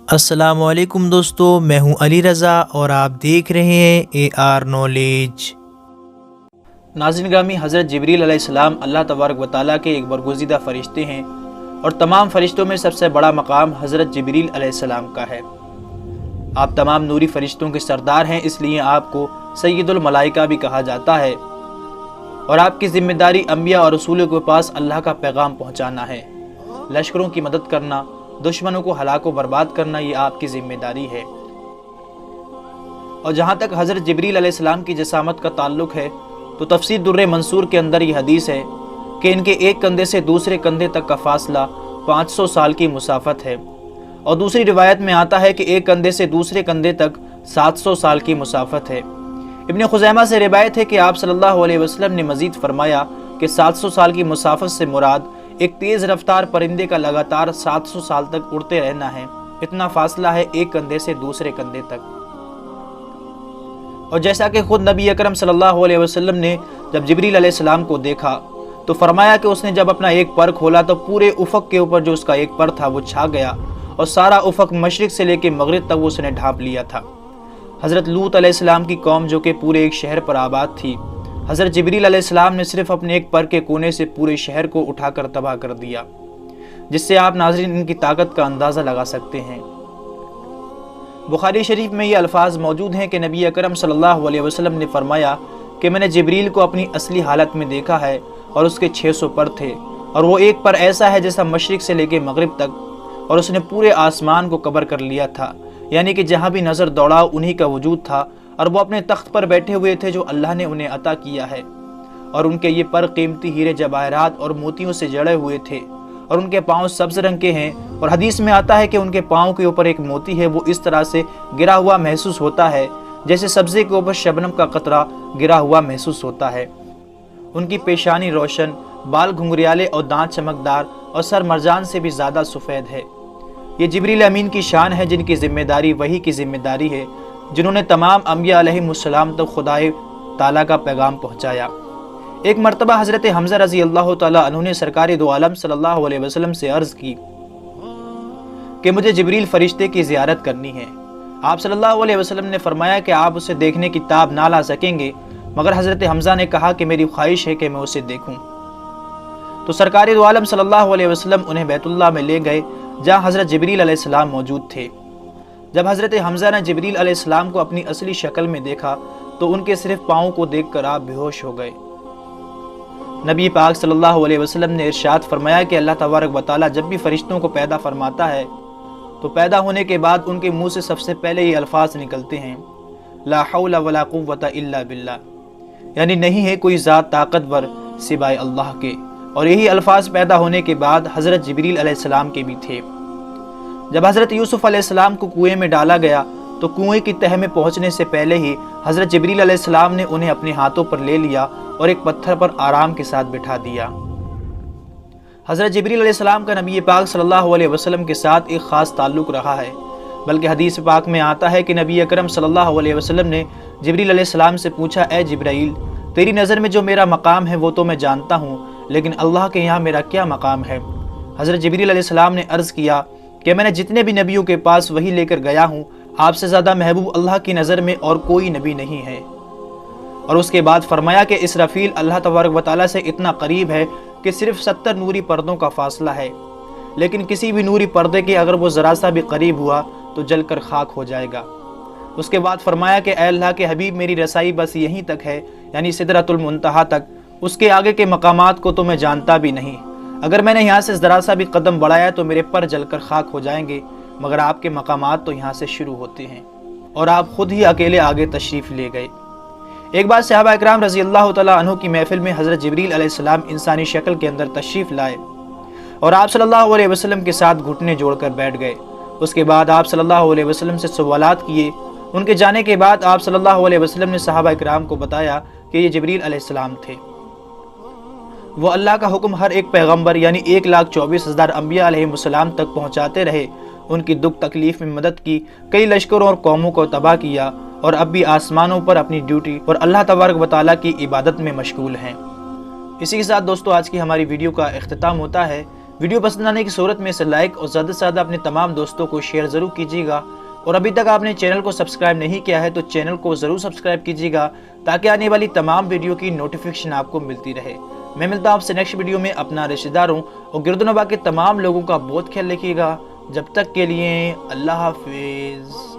السلام علیکم دوستو، میں ہوں علی رضا اور آپ دیکھ رہے ہیں اے آر نالج۔ ناظرین گرامی، حضرت جبریل علیہ السلام اللہ تبارک و تعالیٰ کے ایک برگزیدہ فرشتے ہیں اور تمام فرشتوں میں سب سے بڑا مقام حضرت جبریل علیہ السلام کا ہے۔ آپ تمام نوری فرشتوں کے سردار ہیں، اس لیے آپ کو سید الملائکہ بھی کہا جاتا ہے، اور آپ کی ذمہ داری انبیاء اور رسولوں کے پاس اللہ کا پیغام پہنچانا ہے۔ لشکروں کی مدد کرنا، دشمنوں کو ہلاک و برباد کرنا، یہ آپ کی ذمہ داری ہے۔ اور جہاں تک حضرت جبریل علیہ السلام کی جسامت کا تعلق ہے تو تفسیر در منصور کے اندر یہ حدیث ہے کہ ان کے ایک کندھے سے دوسرے کندھے تک کا فاصلہ 500 سال کی مسافت ہے، اور دوسری روایت میں آتا ہے کہ ایک کندھے سے دوسرے کندھے تک 700 سال کی مسافت ہے۔ ابن خزیمہ سے روایت ہے کہ آپ صلی اللہ علیہ وسلم نے مزید فرمایا کہ 700 سال کی مسافت سے مراد ایک تیز رفتار پرندے کا لگاتار 700 سال تک اڑتے رہنا ہے، اتنا فاصلہ ہے ایک کندھے سے دوسرے کندھے تک۔ اور جیسا کہ خود نبی اکرم صلی اللہ علیہ وسلم نے جب جبریل علیہ السلام کو دیکھا تو فرمایا کہ اس نے جب اپنا ایک پر کھولا تو پورے افق کے اوپر جو اس کا ایک پر تھا وہ چھا گیا، اور سارا افق مشرق سے لے کے مغرب تک وہ اس نے ڈھانپ لیا تھا۔ حضرت لوط علیہ السلام کی قوم جو کہ پورے ایک شہر پر آباد تھی، حضرت جبریل علیہ السلام نے صرف اپنے ایک پر کے کونے سے پورے شہر کو اٹھا کر تباہ کر دیا، جس سے آپ ناظرین ان کی طاقت کا اندازہ لگا سکتے ہیں۔ بخاری شریف میں یہ الفاظ موجود ہیں کہ نبی اکرم صلی اللہ علیہ وسلم نے فرمایا کہ میں نے جبریل کو اپنی اصلی حالت میں دیکھا ہے، اور اس کے 600 پر تھے، اور وہ ایک پر ایسا ہے جیسا مشرق سے لے کے مغرب تک، اور اس نے پورے آسمان کو کور کر لیا تھا، یعنی کہ جہاں بھی نظر دوڑاؤ انہی کا وجود تھا، اور وہ اپنے تخت پر بیٹھے ہوئے تھے جو اللہ نے انہیں عطا کیا ہے، اور ان کے یہ پر قیمتی ہیرے جواہرات اور موتیوں سے جڑے ہوئے تھے، اور ان کے پاؤں سبز رنگ کے ہیں، اور حدیث میں آتا ہے کہ ان کے پاؤں کے اوپر ایک موتی ہے، وہ اس طرح سے گرا ہوا محسوس ہوتا ہے جیسے سبزے کے اوپر شبنم کا قطرہ گرا ہوا محسوس ہوتا ہے۔ ان کی پیشانی روشن، بال گھنگریالے اور دانت چمکدار، اور سر مرجان سے بھی زیادہ سفید ہے۔ یہ جبریل امین کی شان ہے جن کی ذمہ داری وحی کی ذمہ داری ہے، جنہوں نے تمام انبیاء علیہ السلام تک خدائے تعالیٰ کا پیغام پہنچایا۔ ایک مرتبہ حضرت حمزہ رضی اللہ تعالیٰ عنہ نے سرکار دو عالم صلی اللہ علیہ وسلم سے عرض کی کہ مجھے جبریل فرشتے کی زیارت کرنی ہے۔ آپ صلی اللہ علیہ وسلم نے فرمایا کہ آپ اسے دیکھنے کی تاب نہ لا سکیں گے، مگر حضرت حمزہ نے کہا کہ میری خواہش ہے کہ میں اسے دیکھوں۔ تو سرکار دو عالم صلی اللہ علیہ وسلم انہیں بیت اللہ میں لے گئے جہاں حضرت جبریل علیہ السلام موجود تھے۔ جب حضرت حمزہ نے جبریل علیہ السلام کو اپنی اصلی شکل میں دیکھا تو ان کے صرف پاؤں کو دیکھ کر آپ بے ہوش ہو گئے۔ نبی پاک صلی اللہ علیہ وسلم نے ارشاد فرمایا کہ اللہ تبارک و تعالیٰ جب بھی فرشتوں کو پیدا فرماتا ہے تو پیدا ہونے کے بعد ان کے منہ سے سب سے پہلے یہ الفاظ نکلتے ہیں، لا حول ولا قوت الا باللہ، یعنی نہیں ہے کوئی ذات طاقتور سوائے اللہ کے، اور یہی الفاظ پیدا ہونے کے بعد حضرت جبریل علیہ السلام کے بھی تھے۔ جب حضرت یوسف علیہ السلام کو کنویں میں ڈالا گیا تو کنویں کی تہہ میں پہنچنے سے پہلے ہی حضرت جبریل علیہ السلام نے انہیں اپنے ہاتھوں پر لے لیا اور ایک پتھر پر آرام کے ساتھ بٹھا دیا۔ حضرت جبریل علیہ السلام کا نبی پاک صلی اللہ علیہ وسلم کے ساتھ ایک خاص تعلق رہا ہے، بلکہ حدیث پاک میں آتا ہے کہ نبی اکرم صلی اللہ علیہ وسلم نے جبریل علیہ السلام سے پوچھا، اے جبرائیل، تیری نظر میں جو میرا مقام ہے وہ تو میں جانتا ہوں، لیکن اللہ کے یہاں میرا کیا مقام ہے؟ حضرت جبریل علیہ السلام نے عرض کیا کہ میں نے جتنے بھی نبیوں کے پاس وحی لے کر گیا ہوں، آپ سے زیادہ محبوب اللہ کی نظر میں اور کوئی نبی نہیں ہے۔ اور اس کے بعد فرمایا کہ اسرافیل اللہ تبارک و تعالیٰ سے اتنا قریب ہے کہ صرف 70 نوری پردوں کا فاصلہ ہے، لیکن کسی بھی نوری پردے کے اگر وہ ذرا سا بھی قریب ہوا تو جل کر خاک ہو جائے گا۔ اس کے بعد فرمایا کہ اے اللہ کے حبیب، میری رسائی بس یہیں تک ہے، یعنی سدرۃ المنتہا تک، اس کے آگے کے مقامات کو تو میں جانتا بھی نہیں، اگر میں نے یہاں سے ذرا سا بھی قدم بڑھایا تو میرے پر جل کر خاک ہو جائیں گے، مگر آپ کے مقامات تو یہاں سے شروع ہوتے ہیں، اور آپ خود ہی اکیلے آگے تشریف لے گئے۔ ایک بار صحابہ اکرام رضی اللہ تعالیٰ عنہ کی محفل میں حضرت جبریل علیہ السلام انسانی شکل کے اندر تشریف لائے اور آپ صلی اللہ علیہ وسلم کے ساتھ گھٹنے جوڑ کر بیٹھ گئے۔ اس کے بعد آپ صلی اللہ علیہ وسلم سے سوالات کیے۔ ان کے جانے کے بعد آپ صلی اللہ علیہ وسلم نے صحابہ اکرام کو بتایا کہ یہ جبریل علیہ السلام تھے۔ وہ اللہ کا حکم ہر ایک پیغمبر یعنی 1,24,000 انبیاء علیہ السلام تک پہنچاتے رہے، ان کی دکھ تکلیف میں مدد کی، کئی لشکروں اور قوموں کو تباہ کیا، اور اب بھی آسمانوں پر اپنی ڈیوٹی اور اللہ تبارک و تعالیٰ کی عبادت میں مشغول ہیں۔ اسی کے ساتھ دوستو آج کی ہماری ویڈیو کا اختتام ہوتا ہے۔ ویڈیو پسند آنے کی صورت میں اسے لائک اور زیادہ سے زیادہ اپنے تمام دوستوں کو شیئر ضرور کیجیے گا، اور ابھی تک آپ نے چینل کو سبسکرائب نہیں کیا ہے تو چینل کو ضرور سبسکرائب کیجیے گا تاکہ آنے والی تمام ویڈیو کی نوٹیفیکیشن آپ کو ملتی رہے۔ میں ملتا ہوں آپ سے نیکسٹ ویڈیو میں، اپنا رشتہ داروں اور گرد و نواح کے تمام لوگوں کا بہت خیال رکھیے گا۔ جب تک کے لیے اللہ حافظ۔